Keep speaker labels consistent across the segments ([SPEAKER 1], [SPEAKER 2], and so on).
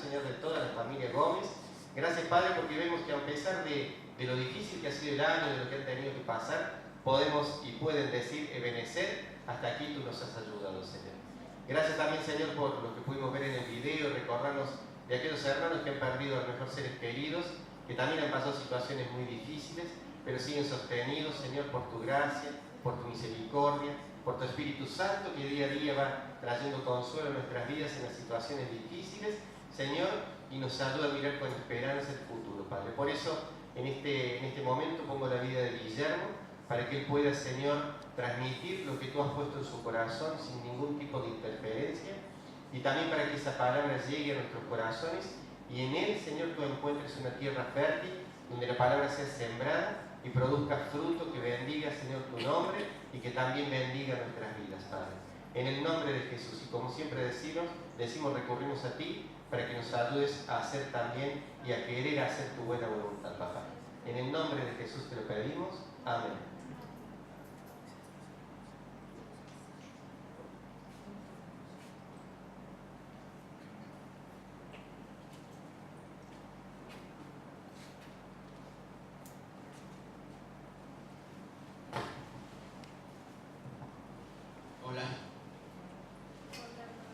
[SPEAKER 1] Señor, de toda la familia Gómez. Gracias, Padre, porque vemos que a pesar de lo difícil que ha sido el año, de lo que han tenido que pasar, podemos y pueden decir, Ebenecer, hasta aquí tú nos has ayudado, Señor. Gracias también, Señor, por lo que pudimos ver en el video, recordarnos de aquellos hermanos que han perdido a los mejores seres queridos, que también han pasado situaciones muy difíciles, pero siguen sostenidos, Señor, por tu gracia, por tu misericordia, por tu Espíritu Santo, que día a día va trayendo consuelo a nuestras vidas en las situaciones difíciles, Señor, y nos ayuda a mirar con esperanza el futuro, Padre. Por eso, en este momento pongo la vida de Guillermo, para que él pueda, Señor, transmitir lo que tú has puesto en su corazón sin ningún tipo de interferencia, y también para que esa palabra llegue a nuestros corazones, y en él, Señor, tú encuentres una tierra fértil, donde la palabra sea sembrada, y produzca fruto que bendiga, Señor, tu nombre y que también bendiga nuestras vidas, Padre. En el nombre de Jesús, y como siempre decimos, recurrimos a ti para que nos ayudes a hacer también y a querer hacer tu buena voluntad, Papá. En el nombre de Jesús te lo pedimos. Amén.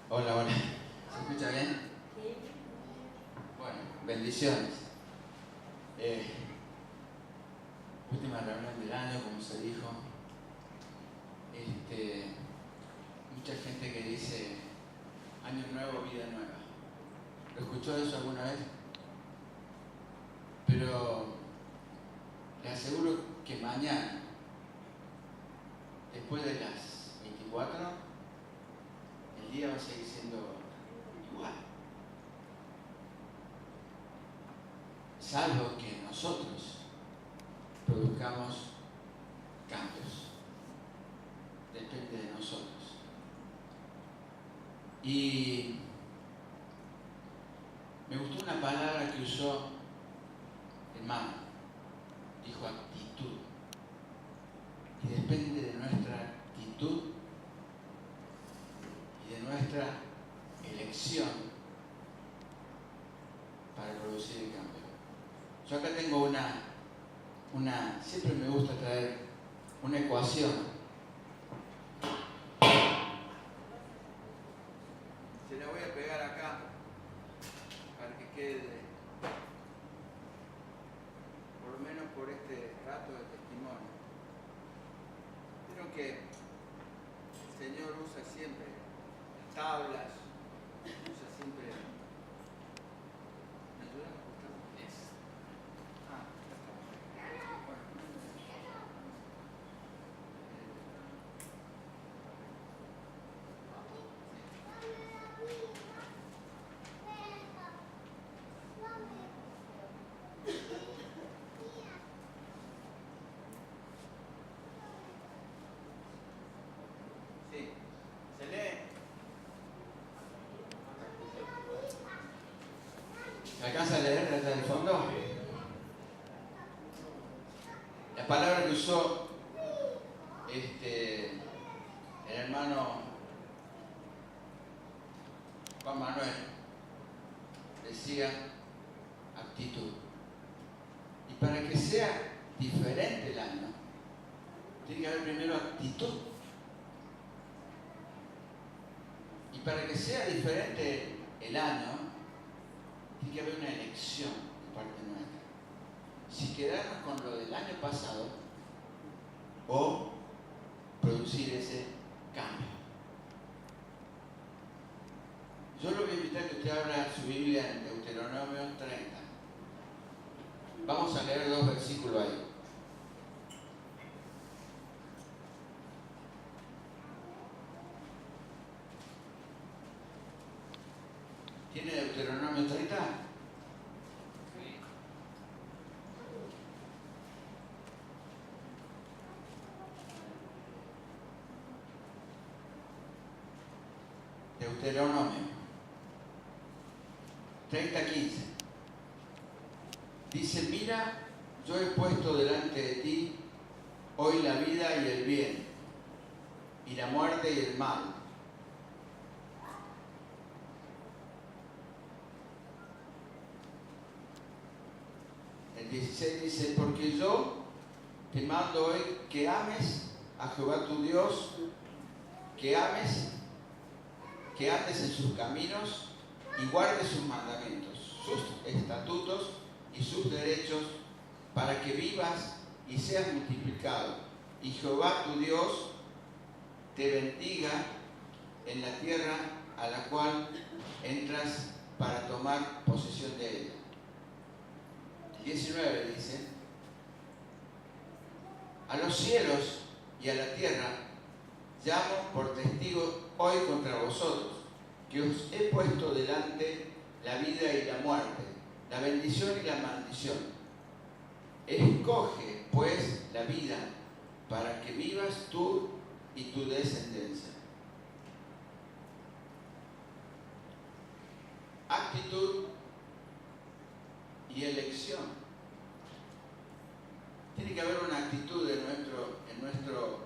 [SPEAKER 2] Hola, hola. ¿Se escucha bien? Sí. Bueno, bendiciones. Última reunión del año, como se dijo. Mucha gente que dice año nuevo, vida nueva. ¿Lo escuchó eso alguna vez? Pero le aseguro que mañana, después de las 24, el día va a seguir siendo igual. Salvo que nosotros produzcamos cambios. Depende de nosotros. Y me gustó una palabra que usó hermano. Dijo actitud. Y depende de nuestra actitud y de nuestra elección para producir el cambio. Yo acá tengo siempre me gusta traer una ecuación. Se la voy a pegar acá para que quede, por lo menos por este rato de testimonio. Creo que el Señor usa siempre tablas, usa siempre. ¿Me ayudan a buscar eso? Sí, se lee. ¿Me alcanza a leer desde el fondo? La palabra que usó el hermano Juan Manuel decía actitud. Y para que sea diferente el año, tiene que haber primero actitud. Y para que sea diferente el año, tiene que haber una elección de parte nuestra. Si quedarnos con lo del año pasado o producir ese cambio. Yo lo voy a invitar a que usted abra su Biblia en Deuteronomio 30. Vamos a leer 2 versículos ahí. ¿Tiene Deuteronomio 30? Deuteronomio 30:15. Dice, mira, yo he puesto delante de ti hoy la vida y el bien, y la muerte y el mal. 16 dice, porque yo te mando hoy que ames a Jehová tu Dios, que andes en sus caminos y guardes sus mandamientos, sus estatutos y sus derechos, para que vivas y seas multiplicado. Y Jehová tu Dios te bendiga en la tierra a la cual entras para tomar posesión de ella. El 19 dice, a los cielos y a la tierra llamo por testigo hoy contra vosotros, que os he puesto delante la vida y la muerte, la bendición y la maldición. Escoge, pues, la vida, para que vivas tú y tu descendencia. Actitud y elección. Tiene que haber una actitud en nuestro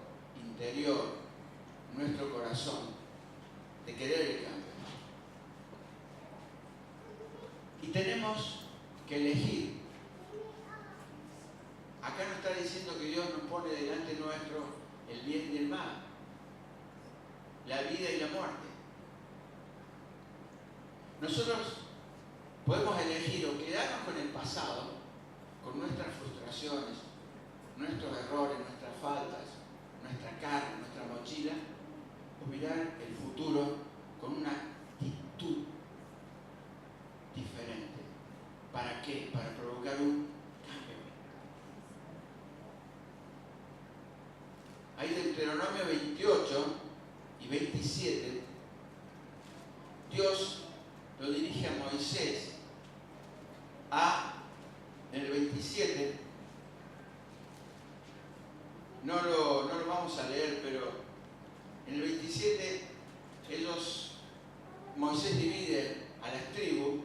[SPEAKER 2] interior, en nuestro corazón, de querer el cambio. Y tenemos que elegir. Acá no está diciendo que Dios nos pone delante nuestro el bien y el mal, la vida y la muerte. Nosotros podemos elegir o quedarnos con el pasado, con nuestras frustraciones, nuestros errores, nuestras faltas, nuestra carne, nuestra mochila, o mirar el futuro con una actitud diferente. ¿Para qué? Para provocar un cambio. Ahí de Deuteronomio 28 y 27, Dios lo dirige a Moisés en el 27, no lo vamos a leer, pero en el 27 Moisés divide a las tribus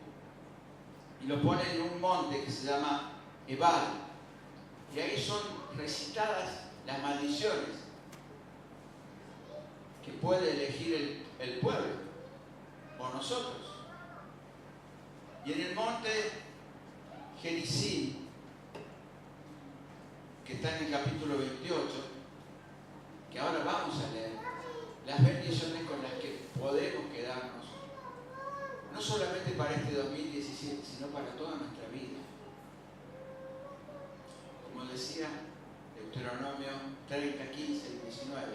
[SPEAKER 2] y lo pone en un monte que se llama Ebal, y ahí son recitadas las maldiciones que puede elegir el pueblo o nosotros. Y en el monte Gerizim, que está en el capítulo 28, que ahora vamos a leer, las bendiciones con las que podemos quedarnos, no solamente para este 2017, sino para toda nuestra vida. Como decía Deuteronomio 30, 15 y 19,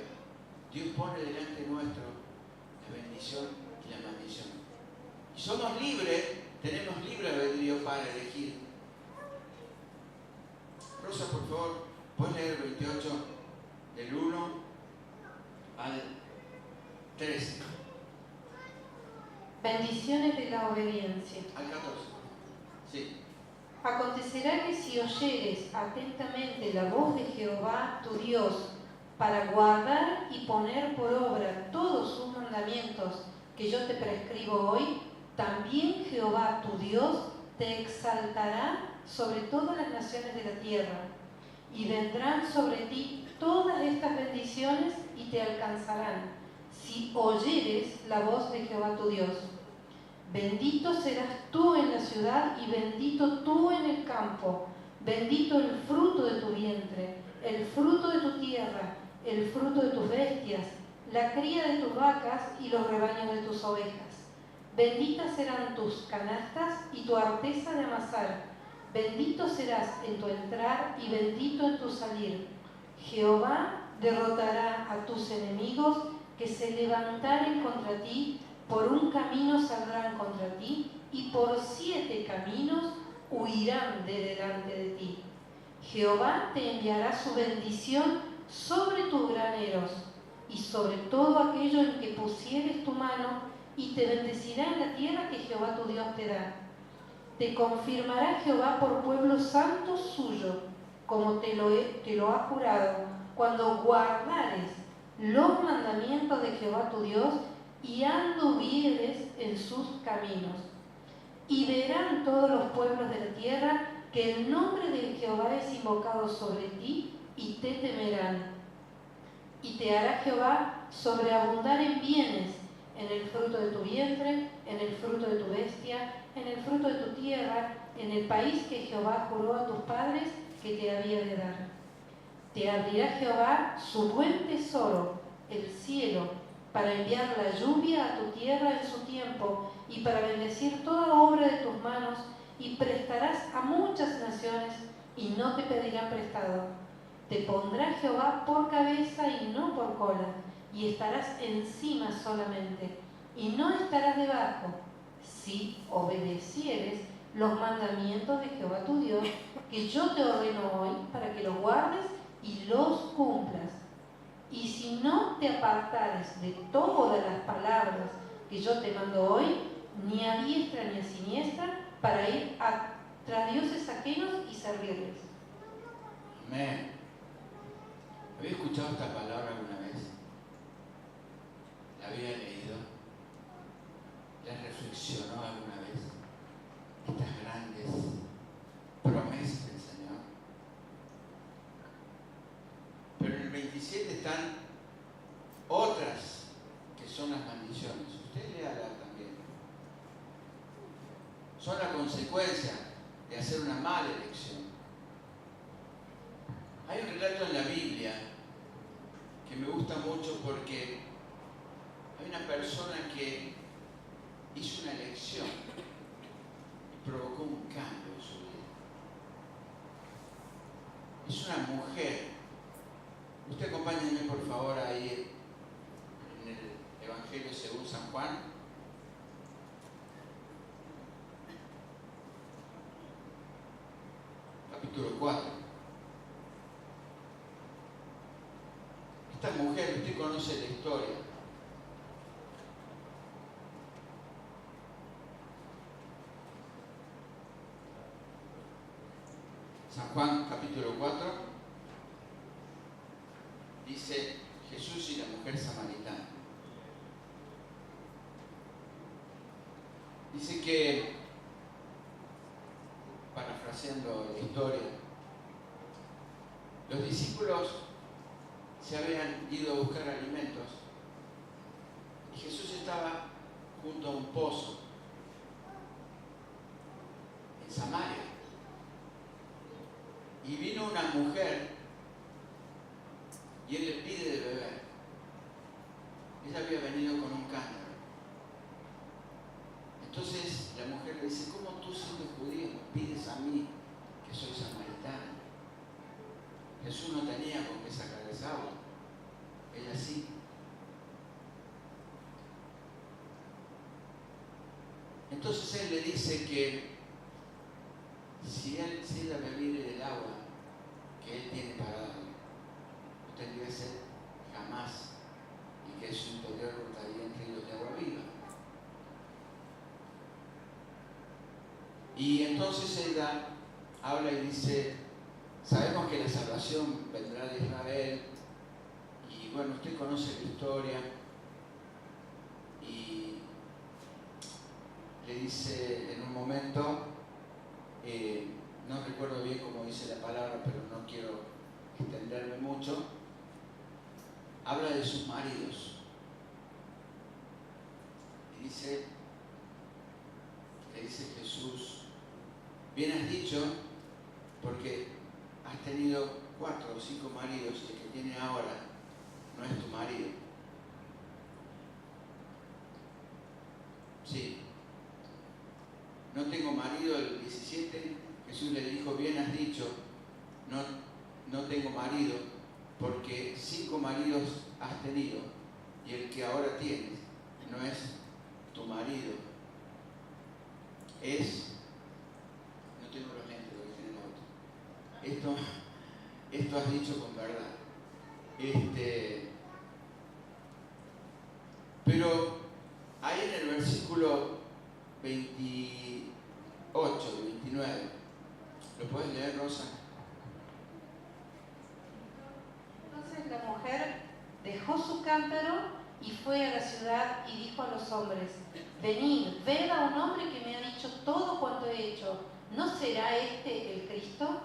[SPEAKER 2] Dios pone delante nuestro la bendición y la maldición. Y somos libres, tenemos libre albedrío para elegir. Rosa, por favor, puedes leer el 28 del 1 al 13.
[SPEAKER 3] Bendiciones de la obediencia.
[SPEAKER 2] Al 14. Sí.
[SPEAKER 3] Acontecerá que si oyeres atentamente la voz de Jehová tu Dios, para guardar y poner por obra todos sus mandamientos que yo te prescribo hoy, también Jehová tu Dios te exaltará sobre todas las naciones de la tierra, y vendrán sobre ti todas estas bendiciones y te alcanzarán, si oyeres la voz de Jehová tu Dios. Bendito serás tú en la ciudad y bendito tú en el campo, bendito el fruto de tu vientre, el fruto de tu tierra, el fruto de tus bestias, la cría de tus vacas y los rebaños de tus ovejas. Benditas serán tus canastas y tu arteza de amasar. Bendito serás en tu entrar y bendito en tu salir. Jehová derrotará a tus enemigos que se levantaren contra ti. Por un camino saldrán contra ti y por 7 caminos huirán de delante de ti. Jehová te enviará su bendición sobre tus graneros y sobre todo aquello en que pusieres tu mano, y te bendecirá en la tierra que Jehová tu Dios te da. Te confirmará Jehová por pueblo santo suyo, como te lo ha jurado, cuando guardares los mandamientos de Jehová tu Dios y anduvieres en sus caminos. Y verán todos los pueblos de la tierra que el nombre de Jehová es invocado sobre ti, y te temerán. Y te hará Jehová sobreabundar en bienes, en el fruto de tu vientre, en el fruto de tu bestia, en el fruto de tu tierra, en el país que Jehová juró a tus padres que te había de dar. Te abrirá Jehová su buen tesoro, el cielo, para enviar la lluvia a tu tierra en su tiempo y para bendecir toda obra de tus manos, y prestarás a muchas naciones y no te pedirán prestado. Te pondrá Jehová por cabeza y no por cola, y estarás encima solamente, y no estarás debajo, si obedecieres los mandamientos de Jehová tu Dios, que yo te ordeno hoy para que los guardes y los cumplas. Y si no te apartares de todas las palabras que yo te mando hoy, ni a diestra ni a siniestra, para ir tras dioses ajenos y servirles.
[SPEAKER 2] Amén. ¿Había escuchado esta palabra alguna vez? ¿La había leído? ¿La reflexionó alguna vez? Estas grandes promesas del Señor. Pero en el 27 están otras que son las maldiciones. Usted léala también. Son la consecuencia de hacer una mala elección. Hay un relato en la Biblia que me gusta mucho porque hay una persona que hizo una elección y provocó un cambio en su vida. Es una mujer. Usted acompáñenme por favor ahí en el Evangelio según San Juan. Capítulo 4. Esta mujer, usted conoce la historia. San Juan capítulo 4 dice Jesús y la mujer samaritana. Dice que, parafraseando la historia, los discípulos se habían ido a buscar alimentos y Jesús estaba junto a un pozo en Samaria. Y vino una mujer y él le pide de beber. Ella había venido con un cántaro. Entonces la mujer le dice: ¿cómo tú, siendo judío, me pides a mí, que soy samaritana? Jesús no tenía con qué sacar esa agua. Ella sí. Entonces él le dice que si ella bebiere del agua que él tiene para darle, no tendría sed jamás, y que su interior brotaría en ríos de agua viva. Y entonces ella habla y dice: sabemos que la salvación vendrá de Israel, y bueno, usted conoce la historia, y le dice en un momento, no recuerdo bien cómo dice la palabra, pero no quiero extenderme mucho, habla de sus maridos. Y le dice Jesús: bien has dicho, porque has tenido 4 o 5 maridos, y el que tiene ahora no es tu marido. Sí. No tengo marido, el 17, Jesús le dijo: bien has dicho, no tengo marido, porque 5 maridos has tenido, y el que ahora tienes no es tu marido, no tengo los lentes, lo que tienen otro. Esto has dicho con verdad. Pero ahí en el versículo 28 y 29, ¿lo puedes leer, Rosa?
[SPEAKER 3] Entonces la mujer dejó su cántaro y fue a la ciudad y dijo a los hombres: venid, ved a un hombre que me ha dicho todo cuanto he hecho. ¿No será este el Cristo?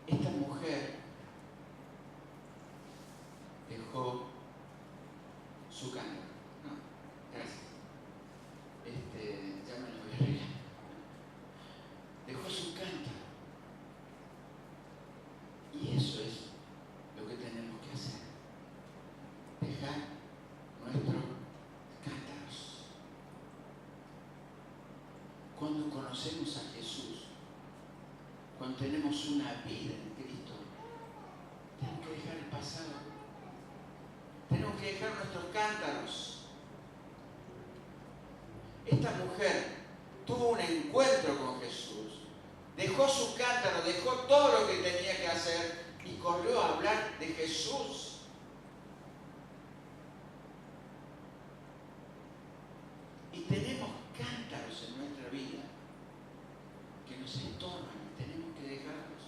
[SPEAKER 2] Esta mujer dejó su cántaro. No, cuando conocemos a Jesús, cuando tenemos una vida en Cristo, tenemos que dejar el pasado. Tenemos que dejar nuestros cántaros. Esta mujer tuvo un encuentro con Jesús. Dejó su cántaro, dejó todo lo que tenía que hacer y corrió a hablar de Jesús. Y tenemos cántaros en nuestra vida que nos estorban y tenemos que dejarlos.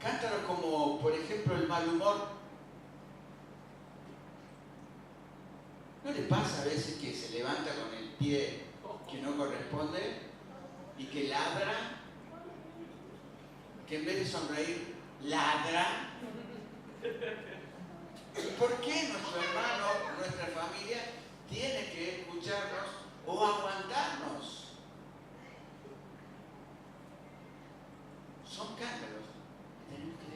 [SPEAKER 2] Cántaros como, por ejemplo, el mal humor. ¿No le pasa a veces que se levanta con el pie que no corresponde y que ladra? Que en vez de sonreír, ladra. ¿Por qué nuestro hermano, nuestra familia, tiene que escucharnos o aguantarnos? Son cántaros que tenemos que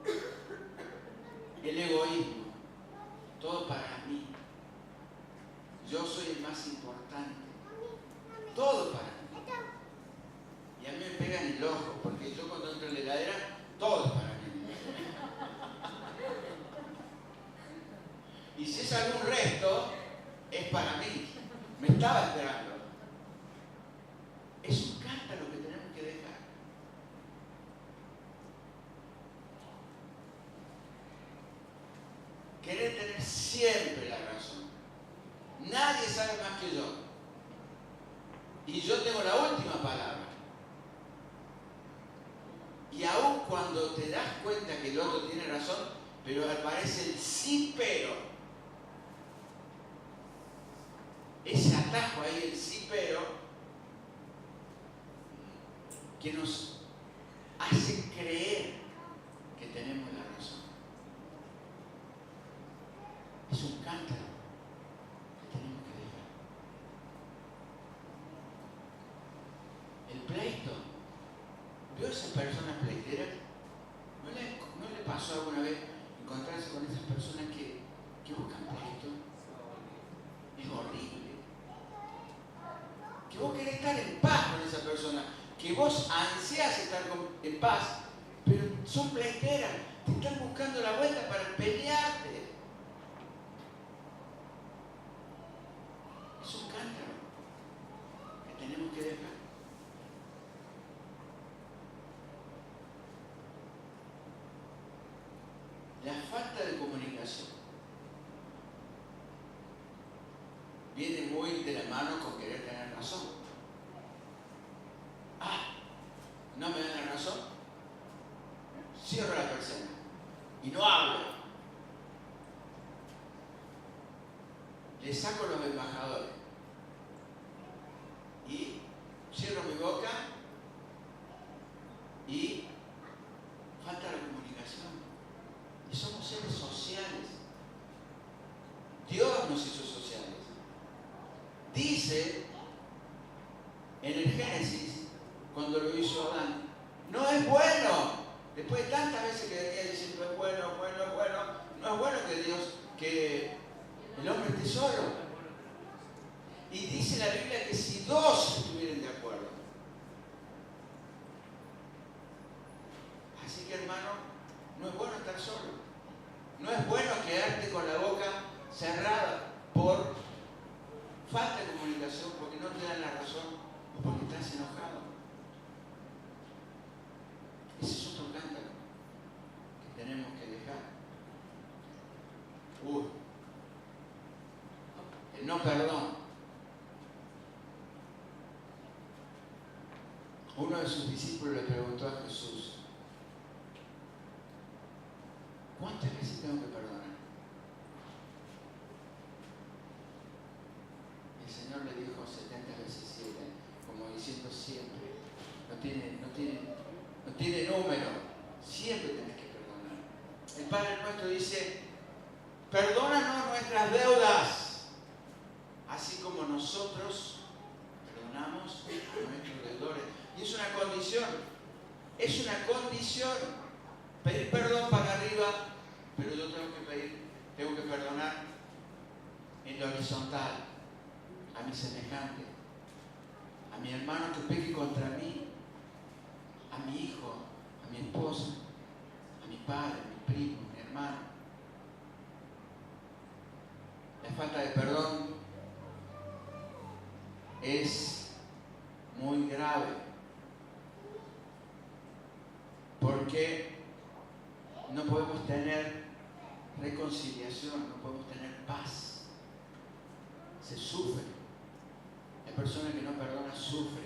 [SPEAKER 2] dejar. El egoísmo, todo para mí. Yo soy el más importante. Todo para mí. Y a mí me pega en el ojo, porque yo cuando entro en la heladera, todo es para mí. Y si es algún resto, es para mí. Me estaba esperando. Es un cántaro que tenemos que dejar. Querer tener siempre la razón. Nadie sabe más que yo. Y yo tengo la última palabra. Y aun cuando te das cuenta que el otro tiene razón, pero aparece el sí pero. Ese atajo ahí, el sí pero, que nos hace creer que tenemos la razón. Es un cántaro que tenemos que dejar. El pleito. ¿Vio esas personas pleiteras? ¿No le pasó alguna vez encontrarse con esas personas que buscan pleito? Es horrible. Que vos querés estar en paz con esa persona, que vos ansias estar en paz, pero son pleiteras, te están buscando la vuelta para pelearte. Es un cántaro que tenemos que dejar. La falta de comunicación viene muy de la mano con querer tener razón. ¿No me dan la razón? Cierro la persiana y no hablo. Le saco los embajadores y cierro mi boca y falta la comunicación. Y somos seres sociales. Dios nos hizo sociales. Dice en el Génesis, cuando lo hizo Adán, no es bueno, después de tantas veces que venía diciendo es bueno, no es bueno que el hombre esté solo. Y dice la Biblia que si dos estuvieran de acuerdo. Así que hermano, no es bueno estar solo. No es bueno quedarte con la boca cerrada por falta de comunicación, porque no te dan la razón o porque estás enojado. Ese es otro cántaro que tenemos que dejar. El no perdón. Uno de sus discípulos le preguntó a Jesús, ¿cuántas veces tengo que perdonar? El Señor le dijo 70 veces 7, como diciendo siempre. No tiene número. Siempre tenés que perdonar. El Padre Nuestro dice, perdónanos nuestras deudas, así como nosotros perdonamos a nuestros deudores. Y es una condición. Es una condición. Pedir perdón para arriba, pero yo tengo que perdonar en lo horizontal. a mi semejante, a mi hermano que peque contra mí, a mi hijo, a mi esposa, a mi padre, a mi primo, a mi hermano. La falta de perdón es muy grave porque no podemos tener reconciliación, no podemos tener paz. Se sufre. La persona que no perdona sufre.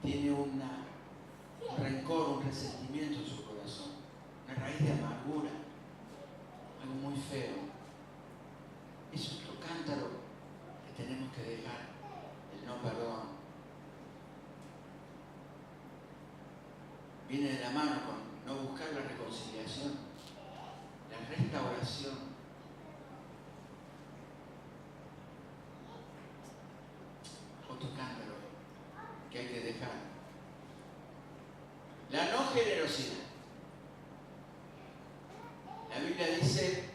[SPEAKER 2] Tiene un rencor, un resentimiento en su corazón, una raíz de amargura, algo muy feo. Es otro cántaro que tenemos que dejar, el no perdón. Viene de la mano con no buscar la reconciliación, la restauración. Otro cántaro que hay que dejar. La no generosidad. La Biblia dice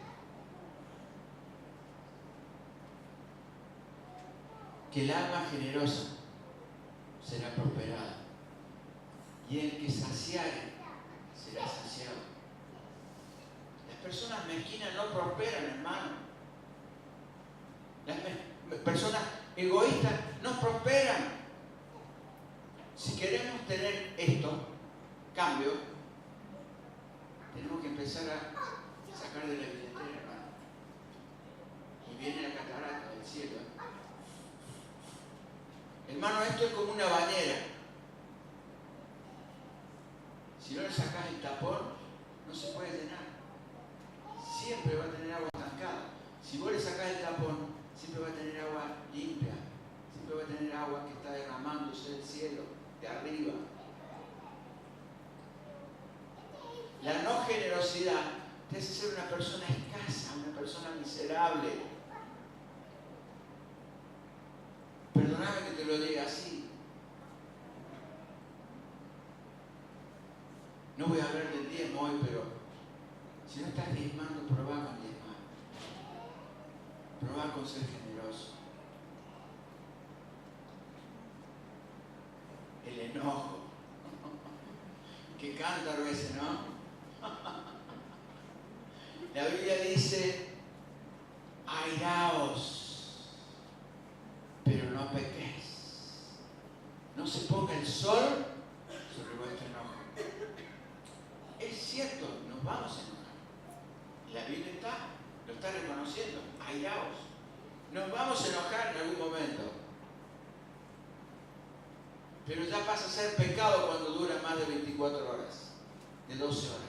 [SPEAKER 2] que el alma generosa será prosperada y el que saciare será saciado. Las personas mezquinas no prosperan, hermano. Las personas egoístas no prosperan. Si queremos tener esto, cambio, tenemos que empezar a sacar de la billetera, hermano. Y viene la catarata del cielo. Hermano, esto es como una bañera. Si no le sacas el tapón, no se puede llenar. Siempre va a tener agua estancada. Si vos le sacás el tapón, siempre va a tener agua limpia. Siempre va a tener agua que está derramándose del cielo, de arriba. La no generosidad te hace ser una persona escasa, una persona miserable. Perdóname que te lo diga así. No voy a hablar del diezmo hoy, pero si no estás diezmando, probá con diezmar. Probá con ser generoso. El enojo. Qué cántaro ese, ¿no? La Biblia dice, airaos, pero no pequéis. No se ponga el sol sobre vuestro enojo. Es cierto, nos vamos a enojar. La Biblia lo está reconociendo. Airaos. Nos vamos a enojar en algún momento. Pero ya pasa a ser pecado cuando dura más de 24 horas, de 12 horas.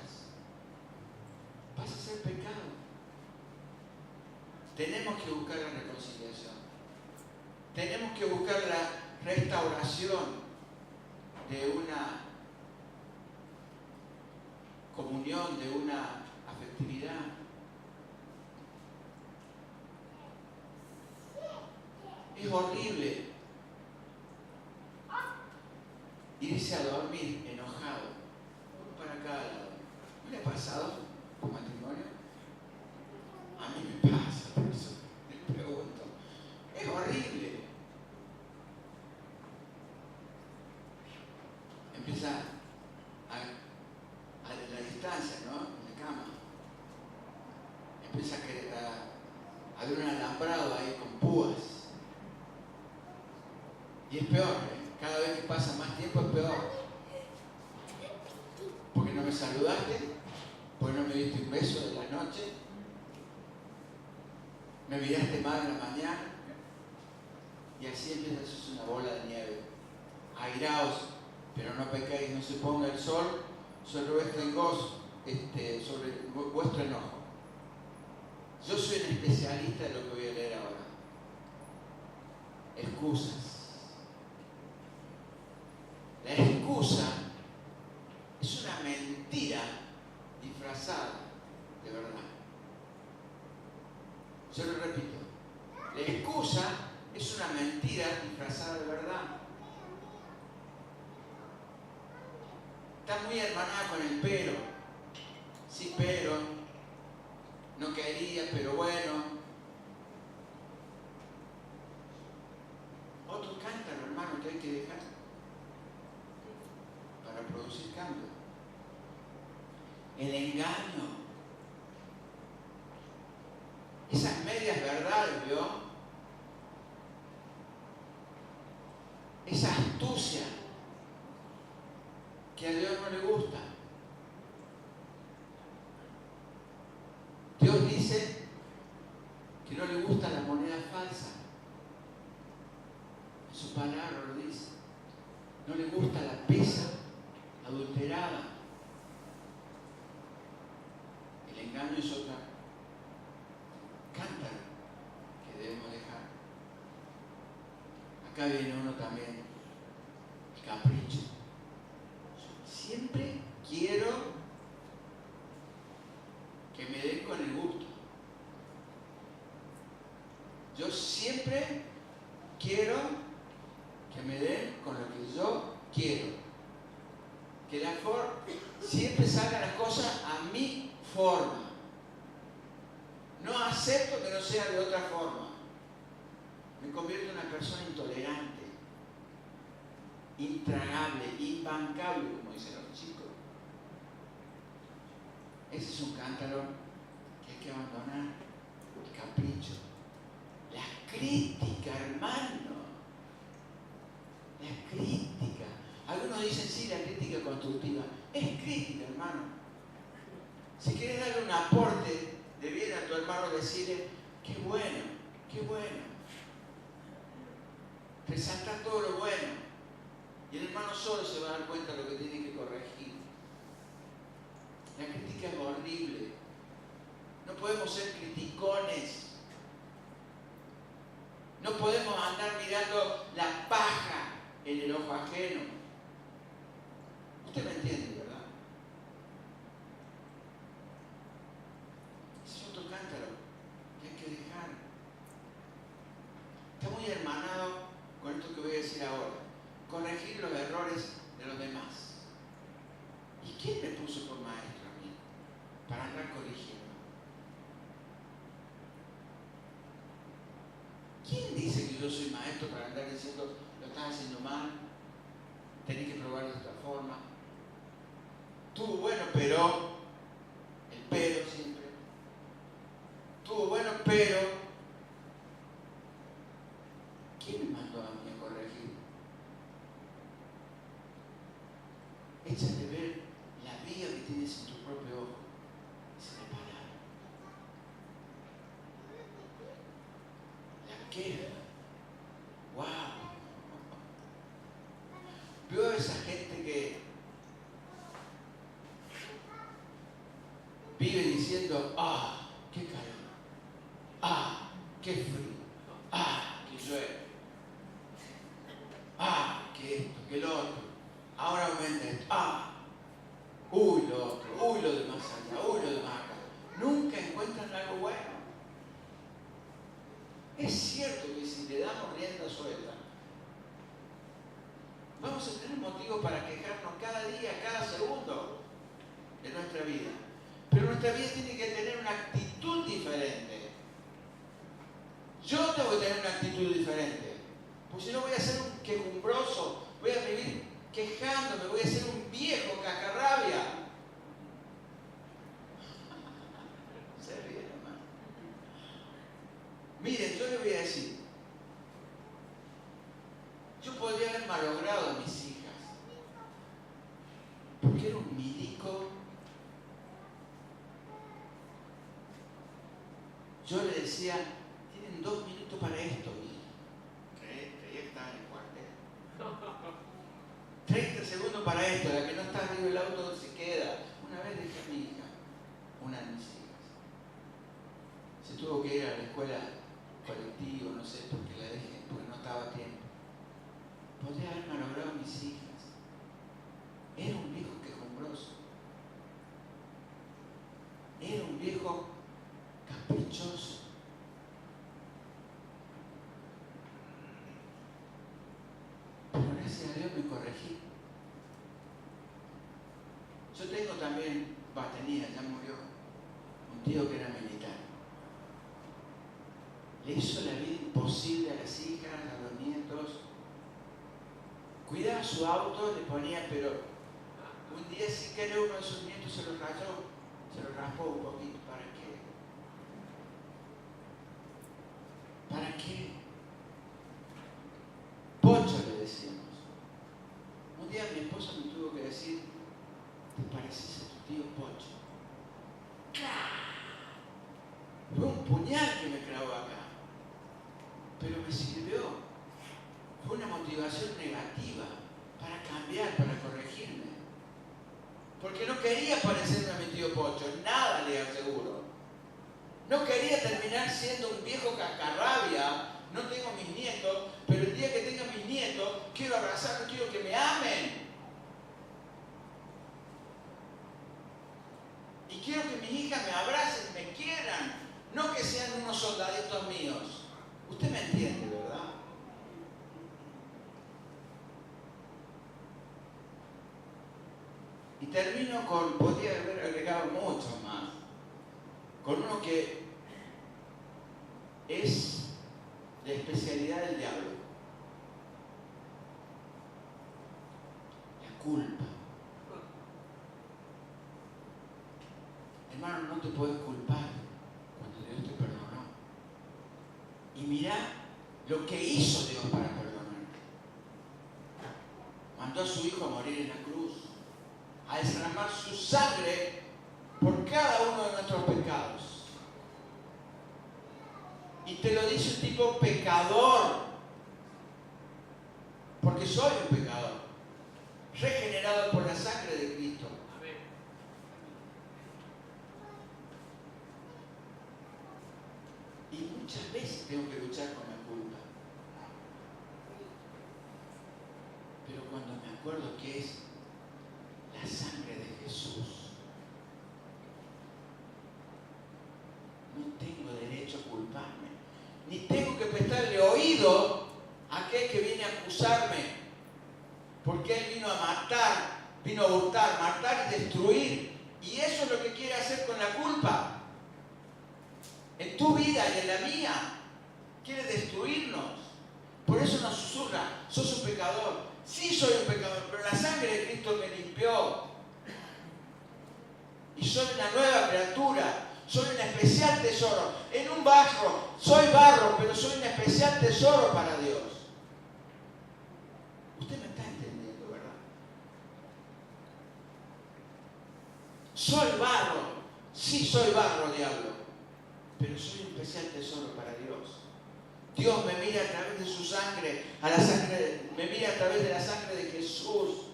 [SPEAKER 2] Pasa a ser pecado. Tenemos que buscar la reconciliación. Tenemos que buscar la restauración de una comunión, de una afectividad. Es horrible irse a dormir enojado, uno para cada lado. ¿No le ha pasado tu matrimonio? A mí me pasa, por eso les pregunto. Es horrible. Empieza a la distancia, ¿no? En la cama. Empieza a haber un alambrado ahí con púas. Y es peor, ¿eh? Cada vez que pasa más tiempo es peor. Porque no me saludaste, porque no me diste un beso de la noche, me miraste mal en la mañana, y así empieza a hacerse una bola de nieve. Airaos, pero no pecáis, no se ponga el sol sobre vuestro enojo. Yo soy un especialista de lo que voy a leer ahora. Excusas. La excusa es una mentira disfrazada de verdad. Yo lo repito. La excusa es una mentira disfrazada de verdad. Está muy hermanada con el pero. Sí, pero. No quería, pero bueno. el engaño, esas medias verdades, ¿vio? Esa astucia que a Dios no le gusta. Dios dice que no le gusta la moneda falsa. En su palabra lo dice. No le gusta la pesa adulterada. El engaño es otra cántaro que debemos dejar. Acá viene uno también, el capricho. Siempre quiero que me den con el gusto. Yo siempre quiero que me den con lo que yo quiero. Que siempre salgan las cosas a mi forma. No acepto que no sea de otra forma. Me convierto en una persona intolerante, intragable, imbancable, como dicen los chicos. Ese es un cántaro que hay que abandonar. El capricho. La crítica, hermano. La crítica. Algunos dicen, sí, la crítica constructiva. Es crítica, hermano. Si quieres darle un aporte de bien a tu hermano, decirle, qué bueno, qué bueno. Resaltar todo lo bueno. Y el hermano solo se va a dar cuenta de lo que tiene que corregir. La crítica es horrible. No podemos ser criticones. No podemos andar mirando la paja en el ojo ajeno. Usted me entiende, ¿verdad? Ese es otro cántaro que hay que dejar. Está muy hermanado con esto que voy a decir ahora. Corregir los errores de los demás. ¿Y quién me puso por maestro a mí? Para andar corrigiendo. ¿Quién dice que yo soy maestro para andar diciendo lo estás haciendo mal? Tenés que probarlo de otra forma. Estuvo bueno, pero. El pero siempre. Estuvo bueno, pero. ¿Quién me mandó a mí a corregir? Échate a ver la vida que tienes en tu propio ojo. Es la palabra. La queja. ¡Wow! Veo a esa gente que vive diciendo, ¡ah, qué calor! ¡Ah, qué frío! ¡Ah, que llueve! ¡Ah, que esto, que lo otro! Ahora aumenta esto. ¡Ah! ¡Uy, lo otro! ¡Uy, lo demás allá! ¡Uy, lo demás acá! Nunca encuentran algo bueno. Es cierto que si le damos rienda suelta, vamos a tener motivo para quejarnos cada día, cada segundo de nuestra vida. Pero nuestra vida tiene que tener una actitud diferente. Yo tengo que tener una actitud diferente. Porque si no voy a ser un quejumbroso, voy a vivir quejándome, voy a ser un viejo cascarrabia. Se ríe, hermano. Miren, yo les voy a decir, yo podría haber malogrado a mis hijas, porque era un milico. Yo le decía, tienen 2 minutos para esto, y creía que estaba en el cuartel. 30 segundos para esto, la que no está arriba del auto se queda. Una vez dejé a mi hija, una de mis hijas, se tuvo que ir a la escuela colectivo, no sé, porque la dejé, porque no estaba a tiempo. Podría haber malogrado a mis hijas. Era un viejo quejumbroso. Era un viejo caprichoso. Pero gracias a Dios me corregí. Yo tengo también, tenía, ya murió, un tío que era militar. Le hizo la vida imposible a las hijas, a los nietos. Cuidaba su auto, le ponía, pero Un día sin querer uno de sus nietos se lo rayó, se lo raspó un poquito. ¿Para qué? ¿Para qué? Pocho le decíamos. Un día mi esposa me tuvo que decir, ¿te pareces a tu tío Pocho? Fue un puñal que me clavó acá, pero me sirvió. Fue una motivación negativa para cambiar, para corregirme. Porque no quería parecerme a mi tío Pocho, nada le aseguro. No quería terminar siendo un viejo cascarrabia. No tengo mis nietos, pero el día que tenga mis nietos, quiero abrazarlos, quiero que me amen. Y quiero que mis hijas me abracen, me quieran, no que sean unos soldaditos míos. Usted me entiende, ¿verdad? Y termino con, podría haber agregado mucho más, con uno que es la especialidad del diablo. La culpa. Hermano, no te puedes culpar cuando Dios te perdonó. Y mirá lo que hizo Dios para perdonarte. Mandó a su Hijo a morir en la cruz, a derramar su sangre por cada uno de nuestros pecados. Y te lo dice un tipo pecador, porque soy un pecador, regenerado por la sangre de Cristo. Y muchas veces tengo que luchar con la culpa. Pero cuando me acuerdo que es la sangre de Jesús, no tengo derecho a culparme. Ni tengo que prestarle oído a aquel que viene a acusarme. Porque Él vino a matar, vino a hurtar, matar y destruir. Y eso es lo que quiere hacer con la culpa. En tu vida y en la mía, quiere destruirnos. Por eso nos susurra, sos un pecador. Sí soy un pecador, pero la sangre de Cristo me limpió. Y soy una nueva criatura, soy un especial tesoro. En un barro, soy barro, pero soy un especial tesoro para Dios. Usted me está entendiendo, ¿verdad? Soy barro, sí soy barro, diablo. Pero soy un especial tesoro para Dios. Dios me mira a través de su sangre, me mira a través de la sangre de Jesús.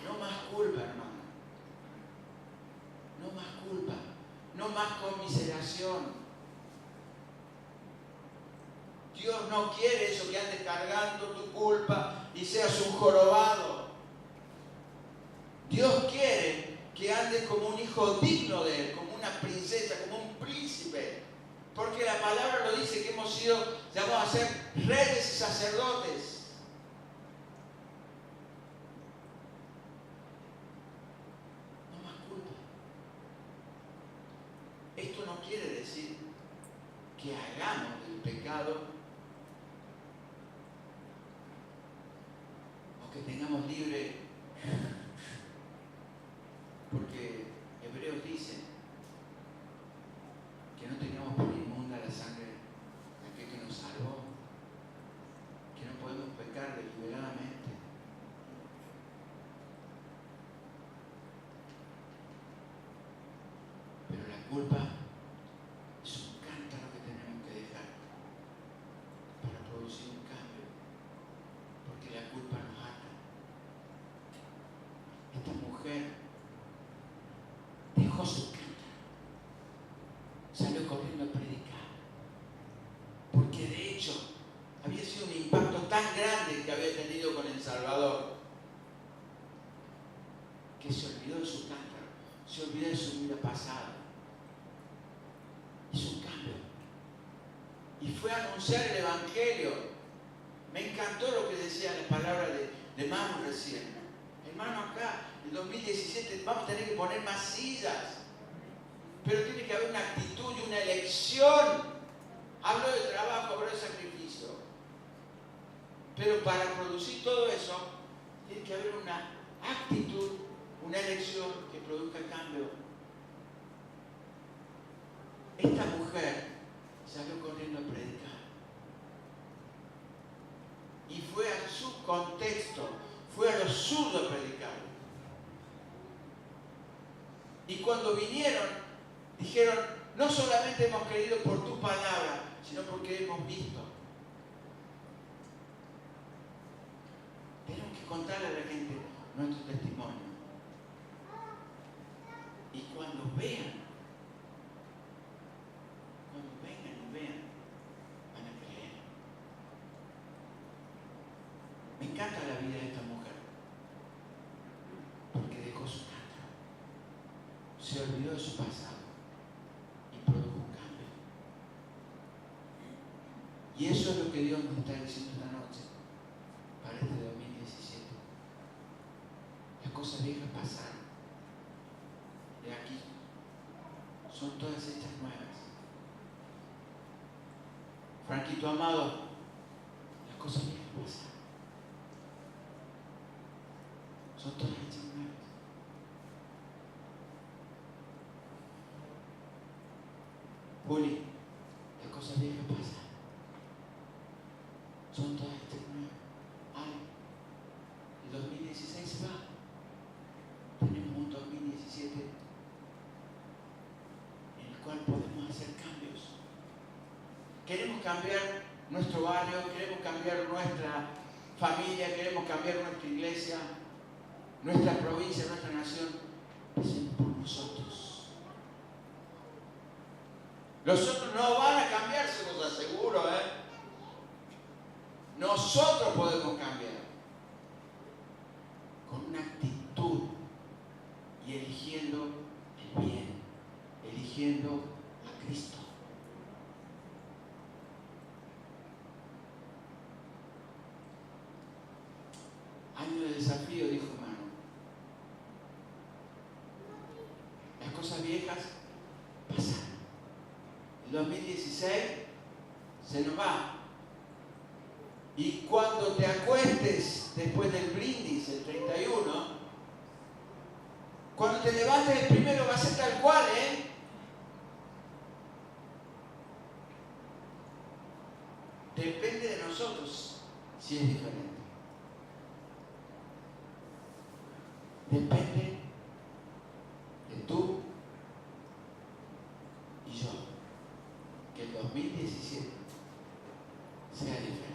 [SPEAKER 2] No más culpa, hermano. No más culpa. No más conmiseración. Dios no quiere eso que andes cargando tu culpa y seas un jorobado. Dios quiere que andes como un hijo digno de Él, como una princesa, como un príncipe. Porque la palabra lo dice que hemos sido llamados a ser reyes y sacerdotes. No más culpa. Esto no quiere decir que hagamos del pecado o que tengamos libre. Porque Hebreos dice que no tengamos por inmunda la sangre de aquel que nos salvó, que no podemos pecar deliberadamente. Pero la culpa es un cántaro que tenemos que dejar para producir un cambio, porque la culpa nos ata. Esta mujer dejó su cántaro, salió corriendo a predicar, porque de hecho había sido un impacto tan grande que había tenido con el Salvador, que se olvidó de su cántaro, se olvidó de su vida pasada, hizo un cambio y fue a anunciar el Evangelio. Me encantó lo que decía la palabra de Manu recién. Hermano, acá en 2017 vamos a tener que poner más sillas, pero tiene que haber una actitud y una elección. Hablo de trabajo, hablo de sacrificio, pero para producir todo eso Tiene que haber una actitud, una elección que produzca cambio. Esta mujer salió corriendo a predicar. Y fue a su contexto, fue a lo suyo a predicar. Y cuando vinieron, dijeron, no solamente hemos creído por tu palabra, sino porque hemos visto. Tenemos que contarle a la gente nuestro testimonio. Y cuando vengan y vean, van a creer. Me encanta la vida de esta mujer, porque dejó su casa, se olvidó de su pasado y produjo un cambio. Y eso es lo que Dios nos está diciendo esta noche, para este 2017. Las cosas viejas pasaron. De aquí son todas hechas nuevas. Franquito amado, las cosas viejas pasaron. Son todas hechas nuevas. Juli, las cosas viejas pasan. Son todas hechas nuevas. Ay, el 2016 se va. Tenemos un 2017 en el cual podemos hacer cambios. Queremos cambiar nuestro barrio, queremos cambiar nuestra familia, queremos cambiar nuestra iglesia, nuestra provincia, nuestra nación. Empecemos por nosotros. Los otros no van a cambiar, se los aseguro, Nosotros podemos cambiar con una actitud y eligiendo el bien, eligiendo a Cristo. Año de desafío, dijo hermano. Las cosas viejas pasan. El 2016 se nos va. Y cuando te acuestes después del brindis, el 31, cuando te levantes el primero va a ser tal cual, Depende de nosotros si es diferente. Depende de tú y yo. Que el 2017 sea diferente.